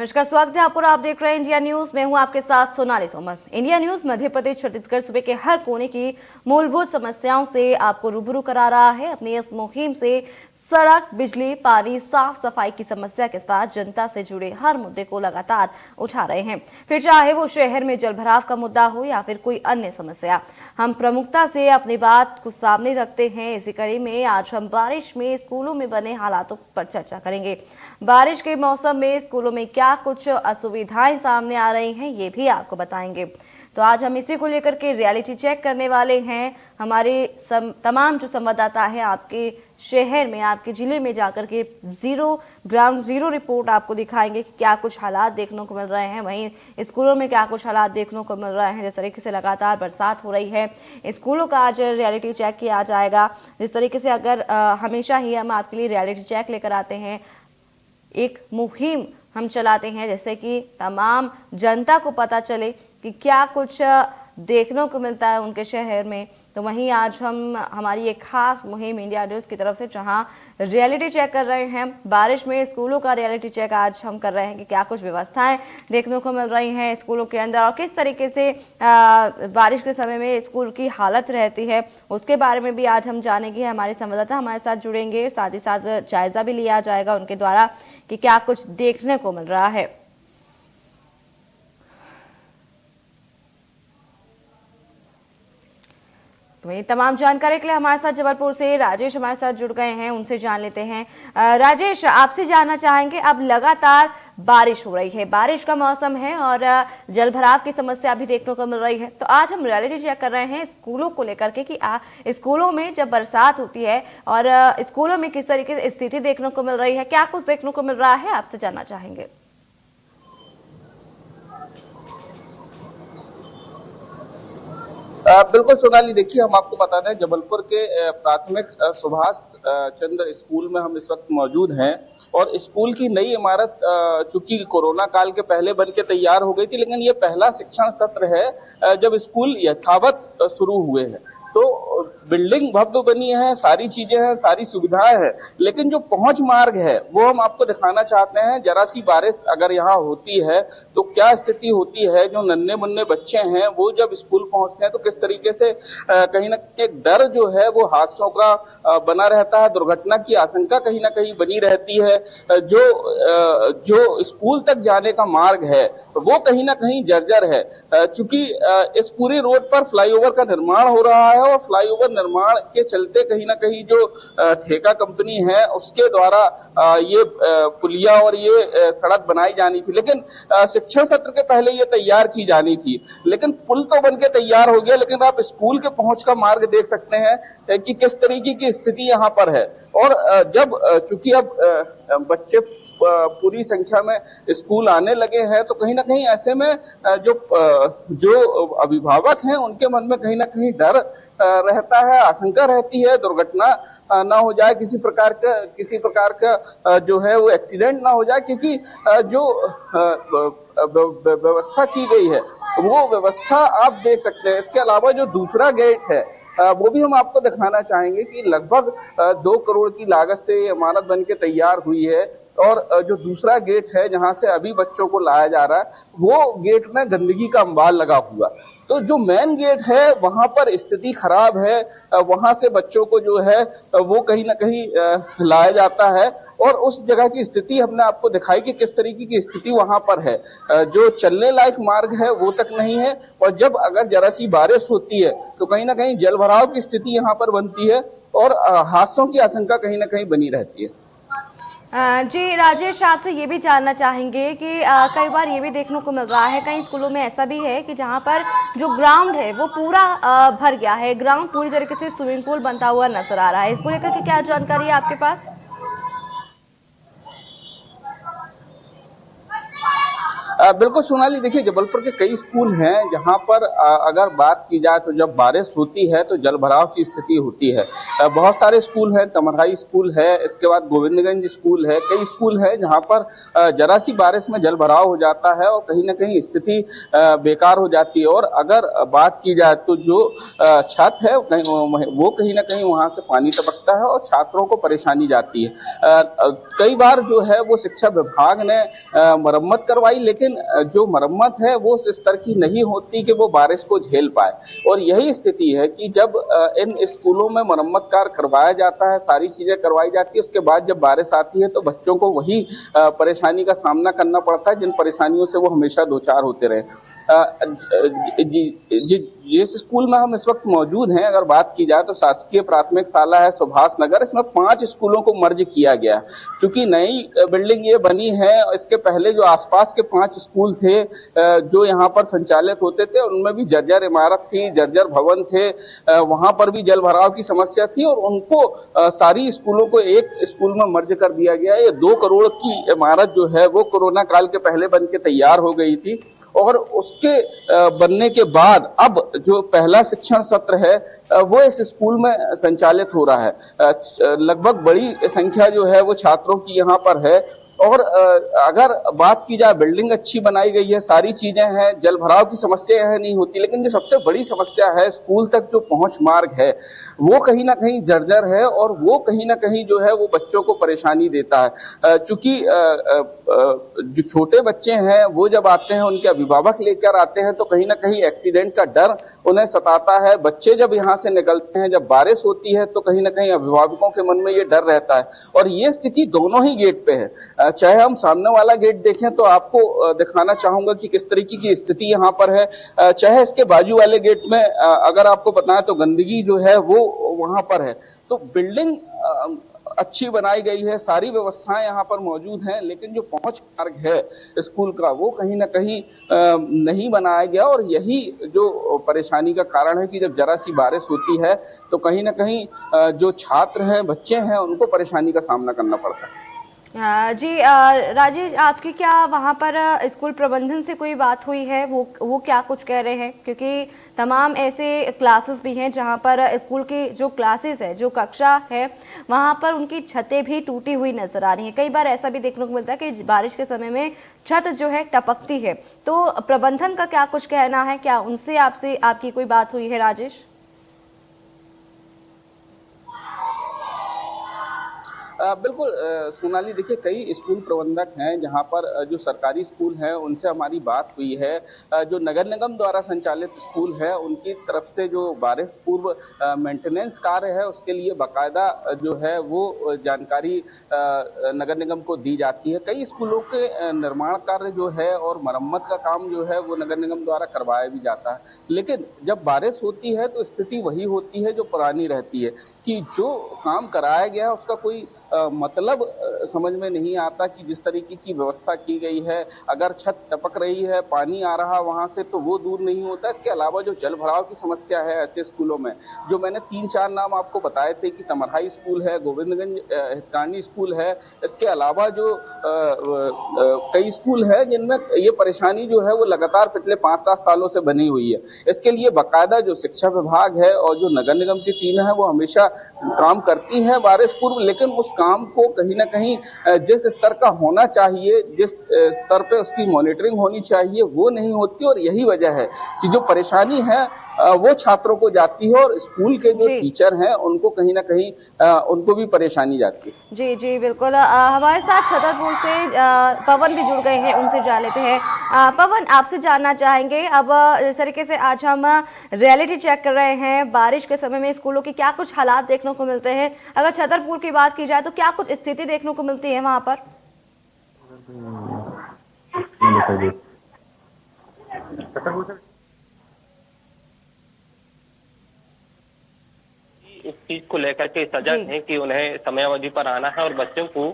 नमस्कार, स्वागत है आपको। आप देख रहे हैं इंडिया न्यूज। मैं हूं आपके साथ सोनाली तोमर। इंडिया न्यूज मध्य प्रदेश छत्तीसगढ़ सूबे के हर कोने की मूलभूत समस्याओं से आपको रूबरू करा रहा है। अपनी इस मुहिम से सड़क, बिजली, पानी, साफ सफाई की समस्या के साथ जनता से जुड़े हर मुद्दे को लगातार उठा रहे हैं, फिर चाहे वो शहर में जलभराव का मुद्दा हो या फिर कोई अन्य समस्या। हम प्रमुखता से अपनी बात को सामने रखते हैं। इसी कड़ी में आज हम बारिश में स्कूलों में बने हालातों पर चर्चा करेंगे। बारिश के मौसम में स्कूलों में क्या कुछ असुविधाएं सामने आ रही हैं, ये भी आपको बताएंगे। तो आज हम इसी को लेकर के रियलिटी चेक करने वाले हैं। हमारे तमाम जो संवाददाता है आपके शहर में, आपके जिले में जाकर के ग्राउंड जीरो रिपोर्ट आपको दिखाएंगे कि क्या कुछ हालात देखने को मिल रहे हैं, वहीं स्कूलों में क्या कुछ हालात देखने को मिल रहे हैं। जिस तरीके से लगातार बरसात हो रही है, स्कूलों का आज रियलिटी चेक किया जाएगा। जिस तरीके से अगर हमेशा ही हम आपके लिए रियलिटी चेक लेकर आते हैं, एक मुहिम हम चलाते हैं जैसे कि तमाम जनता को पता चले कि क्या कुछ देखने को मिलता है उनके शहर में, तो वहीं आज हम हमारी एक खास मुहिम इंडिया न्यूज की तरफ से जहां रियलिटी चेक कर रहे हैं। बारिश में स्कूलों का रियलिटी चेक आज हम कर रहे हैं कि क्या कुछ व्यवस्थाएं देखने को मिल रही हैं स्कूलों के अंदर और किस तरीके से बारिश के समय में स्कूल की हालत रहती है, उसके बारे में भी आज हम जानेंगे। हमारे संवाददाता हमारे साथ जुड़ेंगे, साथ ही साथ जायजा भी लिया जाएगा उनके द्वारा कि क्या कुछ देखने को मिल रहा है। तो ये तमाम जानकारी के लिए हमारे साथ जबलपुर से राजेश हमारे साथ जुड़ गए हैं, उनसे जान लेते हैं। राजेश, आपसे जानना चाहेंगे, अब लगातार बारिश हो रही है, बारिश का मौसम है और जलभराव की समस्या भी देखने को मिल रही है। तो आज हम रियलिटी चेक कर रहे हैं स्कूलों को लेकर के कि स्कूलों में जब बरसात होती है और स्कूलों में किस तरीके से स्थिति देखने को मिल रही है, क्या कुछ देखने को मिल रहा है, आपसे जानना चाहेंगे। बिल्कुल सोनाली, देखिए हम आपको बता दें जबलपुर के प्राथमिक सुभाष चंद्र स्कूल में हम इस वक्त मौजूद हैं और स्कूल की नई इमारत चूंकि कोरोना काल के पहले बन के तैयार हो गई थी, लेकिन ये पहला शिक्षण सत्र है जब स्कूल यथावत शुरू हुए हैं। तो बिल्डिंग भव्य बनी है, सारी चीजें हैं, सारी सुविधाएं हैं, लेकिन जो पहुंच मार्ग है वो हम आपको दिखाना चाहते हैं। जरा सी बारिश अगर यहाँ होती है तो क्या स्थिति होती है। जो नन्हे मुन्ने बच्चे हैं वो जब स्कूल पहुंचते हैं तो किस तरीके से कहीं ना कहीं एक डर जो है वो हादसों का बना रहता है, दुर्घटना की आशंका कहीं ना कहीं बनी रहती है। जो स्कूल तक जाने का मार्ग है वो कहीं ना कहीं जर्जर है, चूंकि इस पूरी रोड पर फ्लाईओवर का निर्माण हो रहा है और फ्लाईओवर निर्माण के चलते कहीं ना कहीं जो ठेका कंपनी है उसके द्वारा ये पुलिया और ये सड़क बनाई जानी थी, लेकिन शिक्षण सत्र के पहले ये तैयार की जानी थी। लेकिन पुल तो बनके तैयार हो गया, लेकिन आप स्कूल के पहुंच का मार्ग देख सकते हैं कि किस तरीके की स्थिति यहाँ पर है। और जब चूंकि अब बच्चे पूरी संख्या में स्कूल आने लगे हैं तो कहीं ना कहीं ऐसे में जो अभिभावक हैं उनके मन में कहीं ना कहीं डर रहता है, आशंका रहती है दुर्घटना ना हो जाए, किसी प्रकार का जो है वो एक्सीडेंट ना हो जाए, क्योंकि जो व्यवस्था की गई है वो व्यवस्था आप देख सकते हैं। इसके अलावा जो दूसरा गेट है वो भी हम आपको दिखाना चाहेंगे कि लगभग 2 करोड़ की लागत से ये इमारत बन के तैयार हुई है। और जो दूसरा गेट है जहां से अभी बच्चों को लाया जा रहा है वो गेट में गंदगी का अंबार लगा हुआ। तो जो मेन गेट है वहां पर स्थिति खराब है, वहां से बच्चों को जो है वो कहीं ना कहीं लाया जाता है और उस जगह की स्थिति हमने आपको दिखाई कि किस तरीके की स्थिति वहां पर है। जो चलने लायक मार्ग है वो तक नहीं है और जब अगर जरा सी बारिश होती है तो कहीं ना कहीं जलभराव की स्थिति यहाँ पर बनती है और हादसों की आशंका कहीं ना कहीं बनी रहती है। जी राजेश, आपसे ये भी जानना चाहेंगे कि कई बार ये भी देखने को मिल रहा है, कई स्कूलों में ऐसा भी है कि जहाँ पर जो ग्राउंड है वो पूरा भर गया है, ग्राउंड पूरी तरीके से स्विमिंग पूल बनता हुआ नजर आ रहा है। इसको लेकर के क्या जानकारी है आपके पास? बिल्कुल सोनाली, देखिए जबलपुर के कई स्कूल हैं जहां पर अगर बात की जाए तो जब बारिश होती है तो जलभराव की स्थिति होती है। बहुत सारे स्कूल हैं, तमरहाई स्कूल है, इसके बाद गोविंदगंज स्कूल है, कई स्कूल है जहां पर जरा सी बारिश में जल भराव हो जाता है और कहीं ना कहीं स्थिति बेकार हो जाती है। और अगर बात की जाए तो जो छत है वो कहीं ना कहीं वहां से पानी टपकता है और छात्रों को परेशानी जाती है। कई बार जो है वो शिक्षा विभाग ने मरम्मत करवाई, लेकिन जो मरम्मत है वो उस स्तर की नहीं होती कि वो बारिश को झेल पाए। और यही स्थिति है कि जब इन स्कूलों में मरम्मत कार्य करवाया जाता है, सारी चीजें करवाई जाती है, उसके बाद जब बारिश आती है तो बच्चों को वही परेशानी का सामना करना पड़ता है जिन परेशानियों से वो हमेशा दो चार होते रहे। जिस स्कूल में हम इस वक्त मौजूद हैं, अगर बात की जाए तो शासकीय प्राथमिक शाला है सुभाष नगर। इसमें 5 स्कूलों को मर्ज किया गया। क्योंकि नई बिल्डिंग ये बनी है, इसके पहले जो आसपास के 5 स्कूल थे जो यहाँ पर संचालित होते थे, उनमें भी जर्जर इमारत थी, जर्जर भवन थे, वहां पर भी जल भराव की समस्या थी और उनको सारी स्कूलों को एक स्कूल में मर्ज कर दिया गया। ये 2 करोड़ की इमारत जो है वो कोरोना काल के पहले बन के तैयार हो गई थी और उसके बनने के बाद अब जो पहला शिक्षण सत्र है वो इस स्कूल में संचालित हो रहा है। लगभग बड़ी संख्या जो है वो छात्रों की यहाँ पर है। और अगर बात की जाए, बिल्डिंग अच्छी बनाई गई है, सारी चीजें हैं, जल भराव की समस्या है नहीं होती, लेकिन जो सबसे बड़ी समस्या है स्कूल तक जो पहुंच मार्ग है वो कहीं ना कहीं जर्जर है और वो कहीं ना कहीं जो है वो बच्चों को परेशानी देता है। चूंकि जो छोटे बच्चे हैं वो जब आते हैं, उनके अभिभावक लेकर आते हैं तो कहीं ना कहीं एक्सीडेंट का डर उन्हें सताता है। बच्चे जब यहाँ से निकलते हैं, जब बारिश होती है तो कहीं ना कहीं अभिभावकों के मन में ये डर रहता है। और ये स्थिति दोनों ही गेट पे है। चाहे हम सामने वाला गेट देखें तो आपको दिखाना चाहूंगा कि किस तरीके की स्थिति यहाँ पर है, चाहे इसके बाजू वाले गेट में अगर आपको बताएं तो गंदगी जो है वो वहां पर है। तो बिल्डिंग अच्छी बनाई गई है, सारी व्यवस्थाएं यहाँ पर मौजूद हैं, लेकिन जो पहुंच मार्ग है स्कूल का वो कहीं ना कहीं नहीं बनाया गया। और यही जो परेशानी का कारण है कि जब जरा सी बारिश होती है तो कहीं ना कहीं जो छात्र हैं, बच्चे हैं, उनको परेशानी का सामना करना पड़ता है। जी राजेश, आपकी क्या वहाँ पर स्कूल प्रबंधन से कोई बात हुई है? वो क्या कुछ कह रहे हैं? क्योंकि तमाम ऐसे क्लासेस भी हैं जहाँ पर स्कूल की जो क्लासेस है, जो कक्षा है, वहाँ पर उनकी छतें भी टूटी हुई नजर आ रही हैं। कई बार ऐसा भी देखने को मिलता है कि बारिश के समय में छत जो है टपकती है। तो प्रबंधन का क्या कुछ कहना है? क्या उनसे आपसे आपकी कोई बात हुई है राजेश? बिल्कुल सोनाली, देखिए कई स्कूल प्रबंधक हैं जहां पर जो सरकारी स्कूल हैं उनसे हमारी बात हुई है। जो नगर निगम द्वारा संचालित स्कूल है उनकी तरफ से जो बारिश पूर्व मेंटेनेंस कार्य है उसके लिए बाकायदा जो है वो जानकारी नगर निगम को दी जाती है। कई स्कूलों के निर्माण कार्य जो है और मरम्मत का काम जो है वो नगर निगम द्वारा करवाया भी जाता है। लेकिन जब बारिश होती है तो स्थिति वही होती है जो पुरानी रहती है कि जो काम कराया गया है उसका कोई मतलब समझ में नहीं आता कि जिस तरीके की व्यवस्था की गई है, अगर छत टपक रही है, पानी आ रहा वहां से तो वो दूर नहीं होता। इसके अलावा जो जल भराव की समस्या है ऐसे स्कूलों में, जो मैंने 3-4 नाम आपको बताए थे कि तमरहाई स्कूल है, गोविंदगंज हितकानी स्कूल है, इसके अलावा जो कई स्कूल है जिनमें ये परेशानी जो है वो लगातार पिछले 5-7 सालों से बनी हुई है। इसके लिए बाकायदा जो शिक्षा विभाग है और जो नगर निगम की टीम है वो हमेशा काम करती है बारिश पूर्व, लेकिन उस काम को कहीं ना कहीं जिस स्तर का होना चाहिए, जिस स्तर पे उसकी मॉनिटरिंग होनी चाहिए वो नहीं होती। और यही वजह है कि जो परेशानी है वो छात्रों को जाती है और स्कूल के जो टीचर हैं उनको कहीं ना कहीं उनको भी परेशानी जाती है। जी जी बिल्कुल। हमारे साथ छतरपुर से पवन भी जुड़ गए हैं, उनसे जान लेते हैं। पवन, आपसे जानना चाहेंगे, अब जिस तरीके से आज हम रियलिटी चेक कर रहे हैं, बारिश के समय में स्कूलों के क्या कुछ हालात देखने को मिलते हैं, अगर छतरपुर की बात की जाए तो क्या कुछ स्थिति देखने को मिलती है वहां पर? इस चीज को लेकर के सजग हैं कि उन्हें समयावधि पर आना है और बच्चों को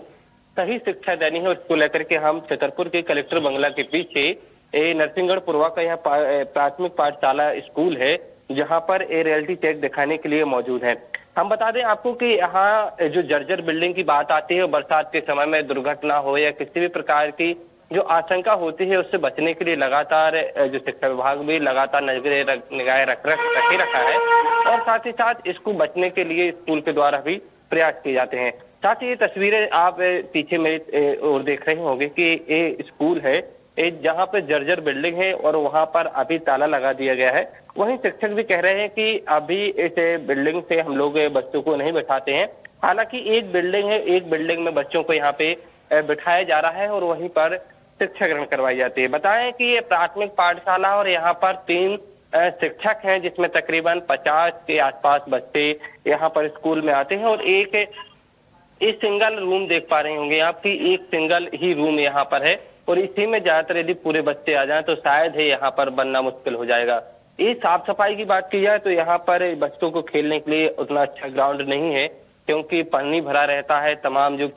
सही शिक्षा देनी है। उसको लेकर के हम छतरपुर के कलेक्टर बंगला के पीछे नरसिंहगढ़ पूर्वा का यहाँ प्राथमिक पाठशाला स्कूल है जहाँ पर रियलिटी चेक दिखाने के लिए मौजूद है। हम बता दें आपको कि यहाँ जो जर्जर बिल्डिंग की बात आती है, बरसात के समय में दुर्घटना हो या किसी भी प्रकार की जो आशंका होती है उससे बचने के लिए लगातार जो शिक्षा विभाग भी लगातार निगाह रखे रखा है, और साथ ही साथ इसको बचने के लिए स्कूल के द्वारा भी प्रयास किए जाते हैं। साथ ही ये तस्वीरें आप पीछे मेरी ओर देख रहे होंगे कि ये स्कूल है जहाँ पे जर्जर बिल्डिंग है और वहां पर अभी ताला लगा दिया गया है। वहीं शिक्षक भी कह रहे हैं कि अभी इस बिल्डिंग से हम लोग बच्चों को नहीं बैठाते हैं। हालांकि एक बिल्डिंग है, एक बिल्डिंग में बच्चों को यहाँ पे बिठाया जा रहा है और वहीं पर शिक्षा ग्रहण करवाई जाती है। बताएं कि ये प्राथमिक पाठशाला और यहाँ पर 3 शिक्षक हैं, जिसमें तकरीबन 50 के आसपास बच्चे यहाँ पर स्कूल में आते हैं, और एक सिंगल रूम देख पा रहे होंगे आप कि एक सिंगल ही रूम यहाँ पर है, और इसी में ज्यादातर यदि पूरे बच्चे आ जाएं तो शायद है यहाँ पर बनना मुश्किल हो जाएगा। ये साफ सफाई की बात की जाए तो यहाँ पर बच्चों को खेलने के लिए उतना अच्छा ग्राउंड नहीं है, क्योंकि पानी भरा रहता है। तमाम जो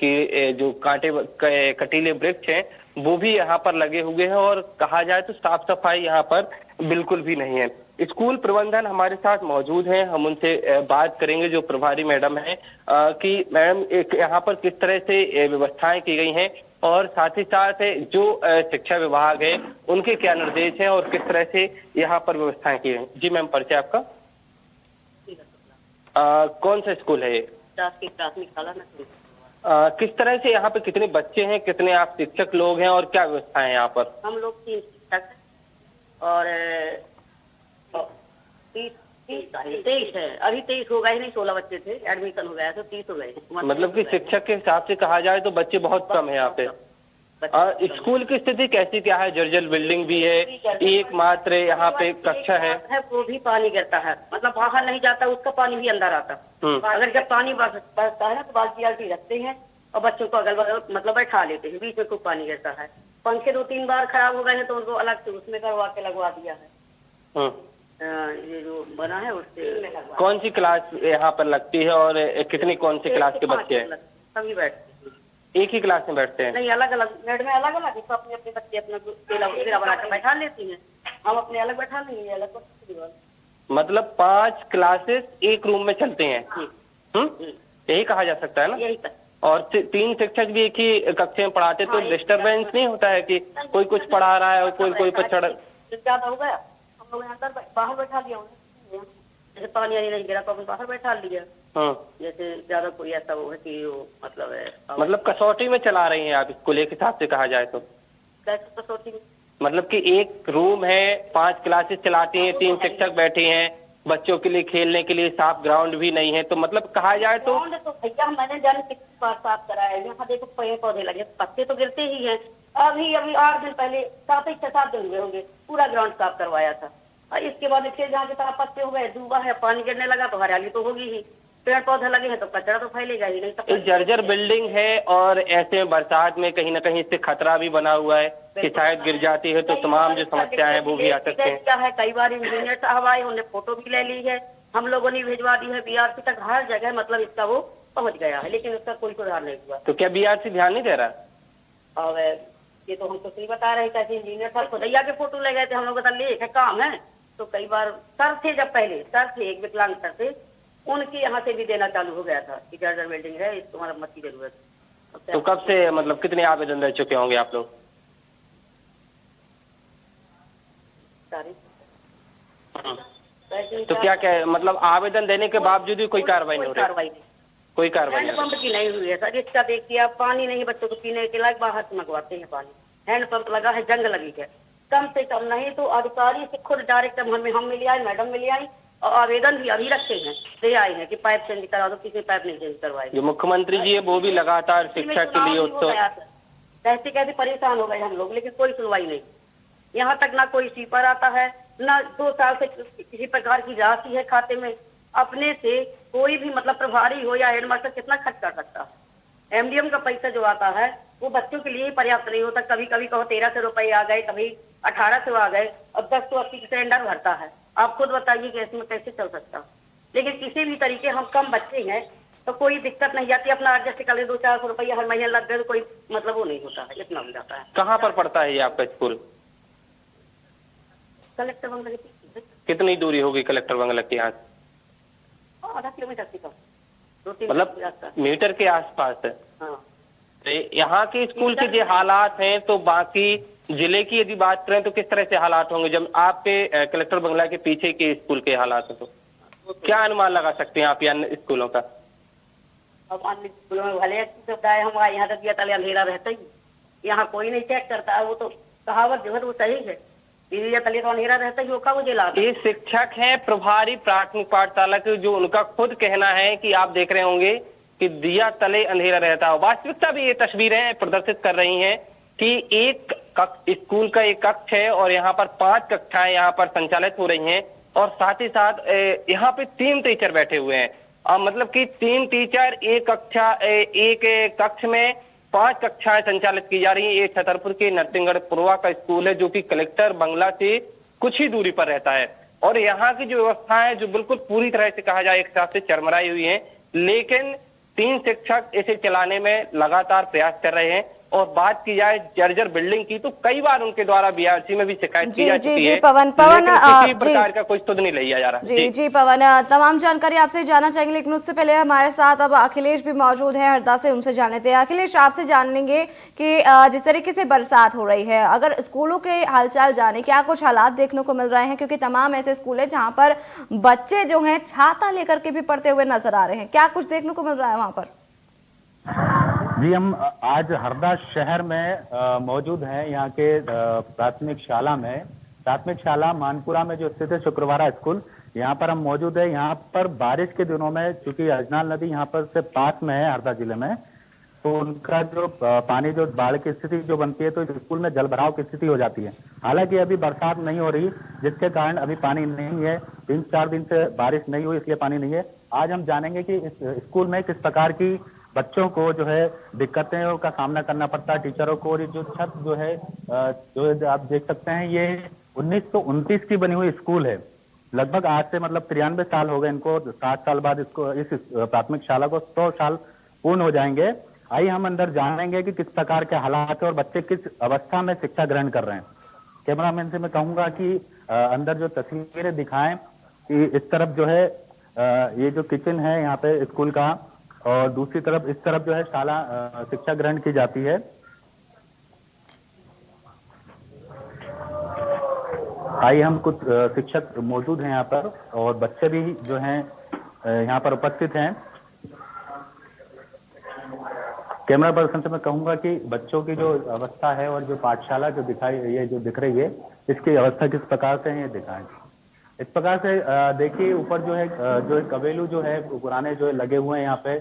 कटीले वृक्ष हैं वो भी यहाँ पर लगे हुए हैं, और कहा जाए तो साफ सफाई यहाँ पर बिल्कुल भी नहीं है। स्कूल प्रबंधन हमारे साथ मौजूद हैं, हम उनसे बात करेंगे, जो प्रभारी मैडम है, कि मैडम यहाँ पर किस तरह से व्यवस्थाएं की गई हैं, और साथ ही साथ जो शिक्षा विभाग है उनके क्या निर्देश हैं और किस तरह से यहाँ पर व्यवस्थाएं की गई। जी मैम, परिचय आपका? कौन सा स्कूल है ये? प्राथमिक शाला। किस तरह से यहाँ पे कितने बच्चे हैं, कितने आप शिक्षक लोग हैं और क्या व्यवस्था है यहाँ पर? हम लोग 3 शिक्षक और 23 है। अभी 23 हो गए नहीं, 16 बच्चे थे, एडमिशन हो गया तो 30 हो गए। मतलब कि शिक्षक के हिसाब से कहा जाए तो बच्चे बहुत कम है यहाँ पे। स्कूल की स्थिति कैसी क्या है? जर्जर बिल्डिंग भी है, एकमात्र यहाँ पे कक्षा है, वो भी पानी गिरता है, मतलब बाहर नहीं जाता, उसका पानी भी अंदर आता। अगर जब पानी बरसता है ना तो बाल्टी रखते हैं और बच्चों को अगल बगल मतलब बैठा लेते हैं, बीच में खूब पानी गिरता है। पंखे 2-3 बार खराब हो गए हैं तो उनको अलग से उसमें करवा के लगवा दिया है। ये जो बना है उससे। कौन सी क्लास यहाँ पर लगती है और कितनी कौन सी क्लास के बच्चे हैं? सभी बैठते हैं। एक ही क्लास में बैठते हैं? नहीं, अलग अलग बेड में, अलग अलग अपने अपने बच्चे अपना घेरा बना के बैठा लेती हैं, हम अपने अलग बैठा लेंगे, अलग। मतलब 5 क्लासेस एक रूम में चलते हैं? यही कहा जा सकता है ना? यही तक। और 3 शिक्षक भी एक ही कक्षा में पढ़ाते तो डिस्टरबेंस नहीं होता है कि कोई कुछ पढ़ा रहा है और कोई पर चढ़? ज्यादा हो गया, हम लोग अंदर बाहर बैठा लिया उन्हें, जैसे पानी नहीं गिरा तो अपन बाहर बैठा लिया। जैसे ज्यादा कोई ऐसा वो है कि वो मतलब कसौटी में चला रही हैं आप इसको, एक हिसाब से कहा जाए तो? कैसे कसौटी में? मतलब कि एक रूम है, 5 क्लासेस चलाती हैं, 3 शिक्षक बैठे हैं, बच्चों के लिए खेलने के लिए साफ ग्राउंड भी नहीं है, तो मतलब कहा जाए तो भैया मैंने जाने कितनी बार साफ कराया है। यहाँ देखो पेड़ पौधे लगे, पत्ते तो गिरते ही हैं। अभी 8 दिन पहले 6-7 दिन हुए होंगे, पूरा ग्राउंड साफ करवाया था। और इसके बाद फिर जहाँ के तरफ पत्ते हो गए, डूबा है, पानी गिरने लगा तो हरियाली तो होगी ही, पेड़ पौधे लगे हैं तो कचरा तो फैलेगा ही नहीं। तो जर्जर बिल्डिंग है और ऐसे में बरसात में कहीं ना कहीं इससे खतरा भी बना हुआ है कि शायद गिर जाती है तो तमाम जो समस्याएं हैं वो भी आ सकती हैं। कई बार इंजीनियर साहब आए, उन्होंने फोटो भी ले ली है, हम लोगों ने भिजवा दी है बीआरसी तक, हर जगह मतलब इसका वो पहुंच गया है, लेकिन उसका कोई सुधार नहीं हुआ। तो क्या बीआरसी ध्यान नहीं दे रहा? और ये तो हमको नहीं बता रहे, कैसे इंजीनियर साहब खुदैया के फोटो ले गए थे, हम लोग बता लिए काम है। तो कई बार सर थे, जब पहले सर थे, एक विकलांग सर थे, उनके यहाँ से भी देना चालू हो गया था कि जर्जर बिल्डिंग है, इसको मरम्मत की जरूरत है। तो कब से मतलब कितने आवेदन दे चुके होंगे आप लोग? तो क्या मतलब आवेदन देने के बावजूद भी कोई कार्रवाई नहीं हो रही? कोई कार्रवाई हैंडपंप की नहीं हुई है सर। इसका देखिए आप, पानी नहीं बच्चों को पीने के लायक, बाहर से मंगवाते हैं पानी। हैंडपंप लगा है, जंग लगी है, कम से कम नहीं तो अधिकारी से खुद डायरेक्ट हम मिले आए, मैडम मिले आई, और आवेदन भी अभी रखे हैं, दे आए हैं कि पाइप चेंज करा दो, किसी पाइप नहीं चेंज करवाए। जो मुख्यमंत्री जी है वो भी लगातार शिक्षा के लिए कैसे कैसे परेशान हो गए हम लोग, लेकिन कोई सुनवाई नहीं। यहाँ तक ना कोई स्वीपर आता है, ना 2 साल से किसी प्रकार की राशि है खाते में। अपने से कोई भी मतलब प्रभारी हो या हेडमास्टर कितना खर्च कर सकता है? एमडीएम का पैसा जो आता है वो बच्चों के लिए ही पर्याप्त नहीं होता। कभी कभी कहो 1300 रुपये आ गए, कभी 1800 आ गए, अब 1080 सिलेंडर भरता है। आप खुद बताइए कि इसमें कैसे चल सकता। लेकिन किसी भी तरीके हम कम बच्चे हैं तो कोई दिक्कत नहीं आती, अपना एडजस्ट कर ले, 200-400 रुपया हर महीने लग गए तो कोई मतलब वो नहीं होता है, इतना हो जाता है। कहाँ पर पड़ता है ये आपका स्कूल? कलेक्टर बंगला के पीछे। कितनी दूरी होगी कलेक्टर बंगला के यहाँ? आधा किलोमीटर से कम, 2-3 मतलब मीटर के आसपास है। हाँ। यहाँ के स्कूल के जो हालात हैं, तो बाकी जिले की यदि बात करें तो किस तरह से हालात होंगे जब आपके कलेक्टर बंगला के पीछे के स्कूल के हालात हैं? तो क्या अनुमान लगा सकते हैं आप अन्य स्कूलों का? अब अन्य स्कूलों में भले अच्छी सुविधा है, हमारे यहाँ तक दिया तले अंधेरा रहता ही, यहाँ कोई नहीं चेक करता है। वो तो कहावत जो है वो सही है, दिया तले तो अंधेरा रहता ही, वो का मुझे लाता। ये शिक्षक हैं प्रभारी प्राथमिक पाठशाला के, जो उनका खुद कहना है कि आप देख रहे होंगे कि दिया तले अंधेरा रहता है। वास्तविकता भी ये तस्वीरें प्रदर्शित कर रही हैं कि एक स्कूल का एक कक्ष है और यहाँ पर 5 कक्षाएं यहाँ पर संचालित हो रही हैं, और साथ ही साथ यहाँ पे 3 टीचर बैठे हुए हैं। मतलब कि 3 टीचर एक कक्ष में 5 कक्षाएं संचालित की जा रही है। ये छतरपुर के नरसिंहगढ़ पुरवा का स्कूल है, जो कि कलेक्टर बंगला से कुछ ही दूरी पर रहता है। और यहाँ की जो व्यवस्था है, जो बिल्कुल पूरी तरह से कहा जाए एक साथ से चरमराई हुई है, लेकिन 3 शिक्षक इसे चलाने में लगातार प्रयास कर रहे हैं। और बात की जाए जर्जर बिल्डिंग की, तो कई बार उनके द्वारा बीआरसी में भी शिकायत की जा चुकी है, पवन किसी प्रकार का कोई सुध नहीं लिया जा रहा। जी पवन, तमाम जानकारी आपसे जानना चाहेंगे, लेकिन उससे पहले हमारे साथ अब अखिलेश भी मौजूद है हरदा से, उनसे जान लेते हैं। अखिलेश, आपसे जान लेंगे कि जिस तरीके से बरसात हो रही है, अगर स्कूलों के हालचाल जाने, क्या कुछ हालात देखने को मिल रहे हैं? क्योंकि तमाम ऐसे स्कूल है जहाँ पर बच्चे जो हैं छाता लेकर के भी पढ़ते हुए नजर आ रहे हैं, क्या कुछ देखने को मिल रहा है वहाँ पर? जी, हम आज हरदा शहर में मौजूद हैं, यहाँ के प्राथमिक शाला मानपुरा में जो स्थित है शुक्रवारा स्कूल, यहाँ पर हम मौजूद है। यहाँ पर बारिश के दिनों में, चूंकि अजनाल नदी यहाँ पर से पास में है हरदा जिले में, तो उनका जो पानी, जो बाढ़ की स्थिति जो बनती है, तो स्कूल में जल भराव की स्थिति हो जाती है। हालांकि अभी बरसात नहीं हो रही, जिसके कारण अभी पानी नहीं है। 3-4 दिन से बारिश नहीं हुई, इसलिए पानी नहीं है। आज हम जानेंगे कि इस स्कूल में किस प्रकार की बच्चों को जो है दिक्कतें का सामना करना पड़ता है, टीचरों को। और जो छत जो है, जो आप देख सकते हैं, ये 1929 की बनी हुई स्कूल है। लगभग आज से मतलब 93 साल हो गए इनको। 60 साल बाद इसको, इस प्राथमिक शाला को 100 साल पूर्ण हो जाएंगे। आइए हम अंदर जानेंगे कि किस प्रकार के हालात है और बच्चे किस अवस्था में शिक्षा ग्रहण कर रहे हैं। कैमरामैन से मैं कहूंगा कि अंदर जो तस्वीरें दिखाएं कि इस तरफ जो है ये जो किचन है यहाँ पे स्कूल का, और दूसरी तरफ इस तरफ जो है शाला शिक्षा ग्रहण की जाती है। आइए, हम कुछ शिक्षक मौजूद हैं यहाँ पर और बच्चे भी जो हैं यहाँ पर उपस्थित हैं। कैमरा पर्सन से मैं कहूंगा कि बच्चों की जो अवस्था है और जो पाठशाला जो दिख रही है, इसकी अवस्था किस प्रकार से है ये दिखाएं। इस प्रकार से देखिए, ऊपर जो है कबेलू जो है पुराने जो है लगे हुए हैं यहाँ पे,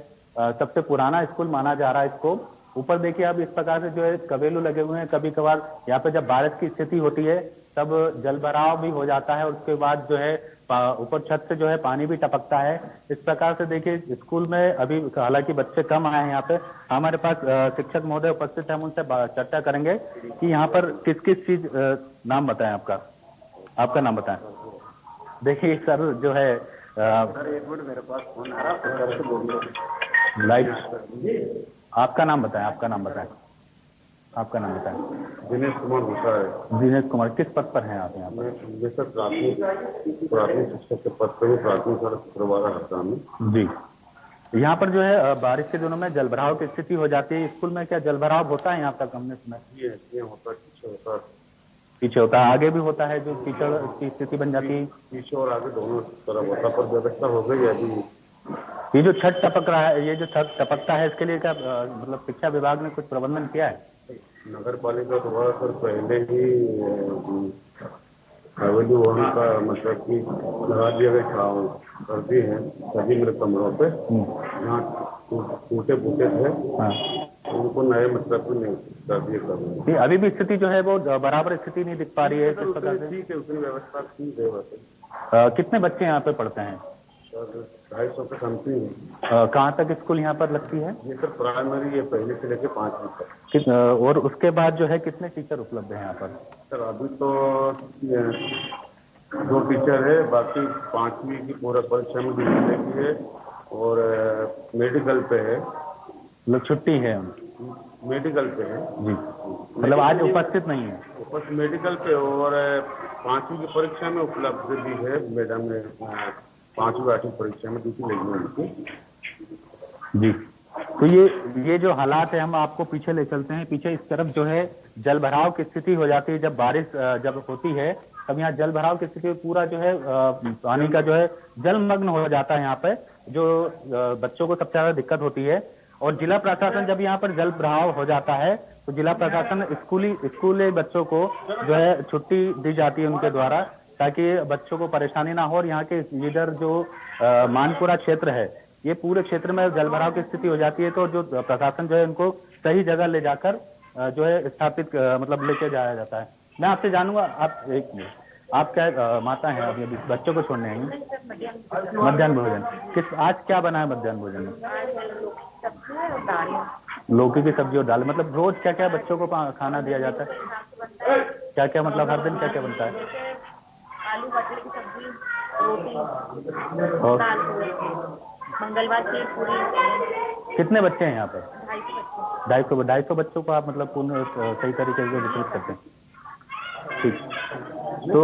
सबसे पुराना स्कूल माना जा रहा है इसको। ऊपर देखिए अब इस प्रकार से जो है कबेलू लगे हुए हैं। कभी कभार यहाँ पे जब बारिश की स्थिति होती है तब जल भराव भी हो जाता है, और उसके बाद जो है ऊपर छत से जो है पानी भी टपकता है। इस प्रकार से देखिए स्कूल में अभी हालांकि बच्चे कम आए हैं यहाँ पे। हमारे पास शिक्षक महोदय उपस्थित है, हम उनसे चर्चा करेंगे कि यहाँ पर किस किस चीज, नाम बताएं आपका नाम बताएं। देखिए सर जो है एक मिनट, मेरे पास फोन आ रहा है, लाइट, आपका नाम बताएं। दिनेश कुमार घोषा है। दिनेश कुमार, किस पद पर हैं आप यहाँ पर? जैसे प्राथमिक शिक्षक के पद पर प्राथमिक शुक्रवारा हरदा में। जी, यहाँ पर जो है बारिश के दिनों में जलभराव की स्थिति हो जाती है। स्कूल में क्या जलभराव होता है यहाँ तक? हमने सुना ये होता है, पीछे होता है, आगे भी होता है, जो कीचड़ की स्थिति बन जाती है। पीछे और आगे दोनों तरफ होता है, पर व्यवस्था हो गई है अभी। ये जो छत टपक रहा है, ये जो छत टपकता है, इसके लिए क्या मतलब शिक्षा विभाग ने कुछ प्रबंधन किया है? नगर पालिका द्वारा सर पहले ही हवेली होने का मतलब कि लगा दिया गया छाव कर दी है सभी मेरे कमरों पे, जहाँ टूटे फूटे थे उनको नए मतलब कर दिए। अभी भी स्थिति जो है वो बराबर स्थिति नहीं दिख पा रही है। ठीक है, उतनी व्यवस्था ठीक है वैसे। कितने बच्चे यहाँ पे पढ़ते हैं? 250 के समथिंग। कहाँ तक स्कूल यहाँ पर लगती है? ये सर प्राइमरी है, पहले से लेके 5वीं तक। और उसके बाद जो है कितने टीचर उपलब्ध हैं यहाँ पर? सर अभी तो 2 टीचर है, बाकी 5वीं की पूरा परीक्षा में दिखने की है और मेडिकल पे है। लोग छुट्टी है? मेडिकल पे है जी, मतलब आज उपस्थित नहीं है। उपस्थित मेडिकल पे, और 5वीं की परीक्षा में उपलब्ध भी है मैडम ने। 5वीं 8वीं परीक्षा में दूसरी लगी उनकी। जी, तो ये जो हालात है, हम आपको पीछे ले चलते हैं। पीछे इस तरफ जो है जल भराव की स्थिति हो जाती है। जब बारिश जब होती है तब यहाँ जल भराव की स्थिति पूरा जो है पानी का जो है जलमग्न हो जाता है। यहाँ पे जो बच्चों को सबसे ज्यादा दिक्कत होती है। और जिला प्रशासन जब यहाँ पर जल भराव हो जाता है तो जिला प्रशासन स्कूली बच्चों को जो है छुट्टी दी जाती है उनके द्वारा, ताकि बच्चों को परेशानी ना हो। और यहाँ के इधर जो मानपुरा क्षेत्र है, ये पूरे क्षेत्र में जल भराव की स्थिति हो जाती है। तो जो प्रशासन जो है उनको सही जगह ले जाकर जो है स्थापित मतलब लेके जाया जाता है। मैं आपसे जानूंगा, आप एक मिनट, आप क्या माता हैं, अभी बच्चों को छोड़ने आएंगे? मध्याह्न भोजन आज क्या बना है मध्याह्न भोजन में? लौकी की सब्जी और दाल। मतलब रोज क्या क्या बच्चों को खाना दिया जाता है? क्या क्या मतलब हर दिन क्या क्या बनता है? आलू मटर की सब्जी, रोटी और दाल, मंगलवार की पूरी। कितने बच्चे हैं यहाँ पर? 250 250 बच्चों को आप मतलब पूर्ण सही तरीके से वितरित करते हैं। ठीक, तो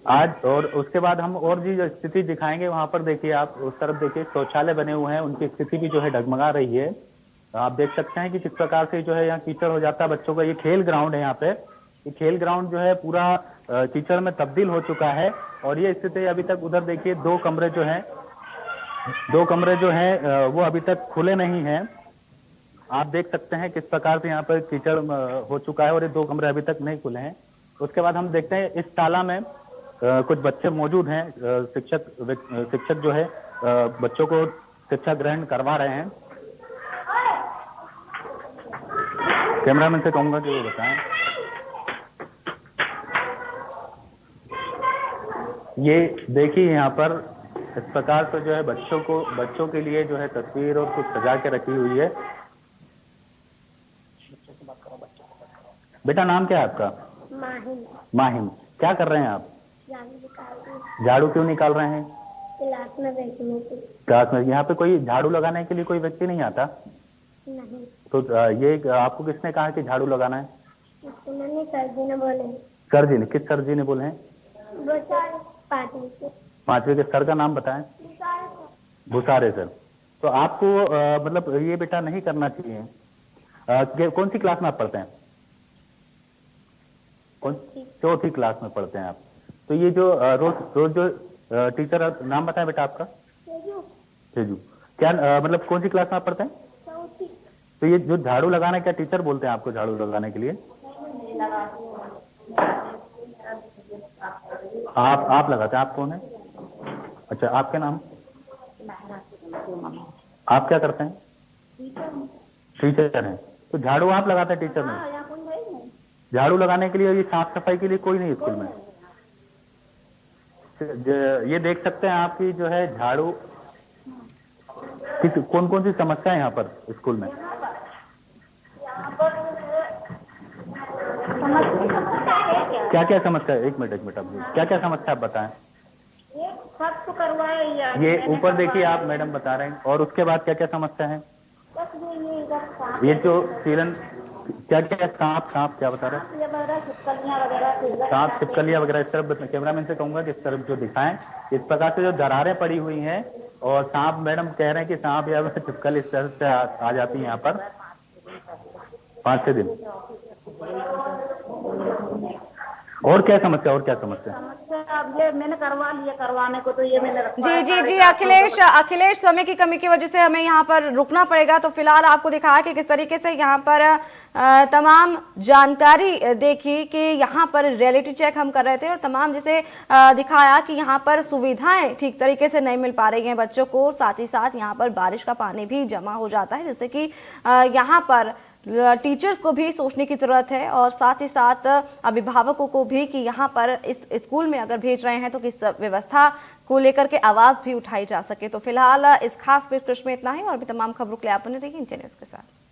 आज और उसके बाद हम और भी स्थिति दिखाएंगे। वहां पर देखिए, आप उस तरफ देखिए, शौचालय बने हुए हैं, उनकी स्थिति भी जो है डगमगा रही है। आप देख सकते हैं कि किस प्रकार से जो है यहाँ कीचड़ हो जाता है बच्चों का। ये खेल ग्राउंड है यहाँ पे, ये खेल ग्राउंड जो है पूरा कीचड़ में तब्दील हो चुका है। और ये स्थिति अभी तक, उधर देखिए दो कमरे जो हैं वो अभी तक खुले नहीं हैं। आप देख सकते हैं किस प्रकार से यहाँ पर कीचड़ हो चुका है और ये 2 कमरे अभी तक नहीं खुले हैं। उसके बाद हम देखते हैं इस ताला में कुछ बच्चे मौजूद हैं। शिक्षक जो है बच्चों को शिक्षा ग्रहण करवा रहे हैं। कैमरामैन से कहूंगा कि वो बताएं। ये देखिए यहाँ पर इस प्रकार से जो है बच्चों के लिए जो है तस्वीर और कुछ सजा के रखी हुई है। बेटा नाम क्या है आपका? माहिम। क्या कर रहे हैं आप? झाड़ू क्यों निकाल रहे हैं? क्लास में बैठने के। क्लास में यहाँ पे कोई झाड़ू लगाने के लिए कोई व्यक्ति नहीं आता? नहीं। तो ये आपको किसने कहा कि झाड़ू लगाना है? मैंने सर जी ने बोले। सर जी ने? किस सर जी ने बोले हैं? वो सर 5वीं के। 5वीं के सर का नाम बताएं। भुसारे सर। तो आपको मतलब ये बेटा नहीं करना चाहिए। कौन सी क्लास में आप पढ़ते हैं? चौथी क्लास में पढ़ते हैं आप। तो ये जो रोज जो टीचर, नाम बताएं बेटा आपका? तेजू। क्या मतलब कौन सी क्लास में आप पढ़ते हैं? चौथी। तो ये जो झाड़ू लगाना, क्या टीचर बोलते हैं आपको झाड़ू लगाने के लिए? आप लगाते हैं? आप कौन है? अच्छा, आपका नाम? आप क्या करते हैं? टीचर हैं। तो झाड़ू आप लगाते हैं, टीचर नहीं? झाड़ू लगाने के लिए, ये साफ सफाई के लिए कोई नहीं स्कूल में? ये देख सकते हैं आपकी जो है झाड़ू, कौन कौन सी समस्या है यहाँ पर स्कूल में? क्या क्या समस्या है? एक मिनट आप क्या क्या समस्या आप बताएं। सब तो करवाए ये ऊपर देखिए आप मैडम बता रहे हैं। और उसके बाद क्या क्या समस्या है? ये जो सीलन, क्या क्या सांप क्या बता रहे हैं? सांप, छिपकलियां वगैरह। इस तरफ कैमरामैन से कहूंगा कि इस तरफ जो दिखाएं। इस प्रकार से जो दरारें पड़ी हुई हैं और सांप, मैडम कह रहे हैं कि सांप या छिपकली इस तरह से आ जाती है यहाँ पर 5-6 दिन। और क्या समस्या? अब ये मैंने करवा लिया, करवाने को तो ये मैंने जी अखिलेश, समय की कमी की वजह से हमें यहाँ पर रुकना पड़ेगा। तो फिलहाल आपको दिखाया कि किस तरीके से यहाँ पर तमाम जानकारी देखी कि यहाँ पर रियलिटी चेक हम कर रहे थे और तमाम जैसे दिखाया कि यहाँ पर सुविधाएं ठीक तरीके से नहीं मिल पा रही हैं बच्चों को। साथ ही साथ यहाँ पर बारिश का पानी भी जमा हो जाता है, जिससे कि यहाँ पर टीचर्स को भी सोचने की जरूरत है और साथ ही साथ अभिभावकों को भी कि यहाँ पर इस स्कूल में अगर भेज रहे हैं तो किस व्यवस्था को लेकर के आवाज भी उठाई जा सके। तो फिलहाल इस खास पेशकश में इतना ही और भी तमाम खबरों के लिए आप बने रहिए इंडिया न्यूज़ के साथ।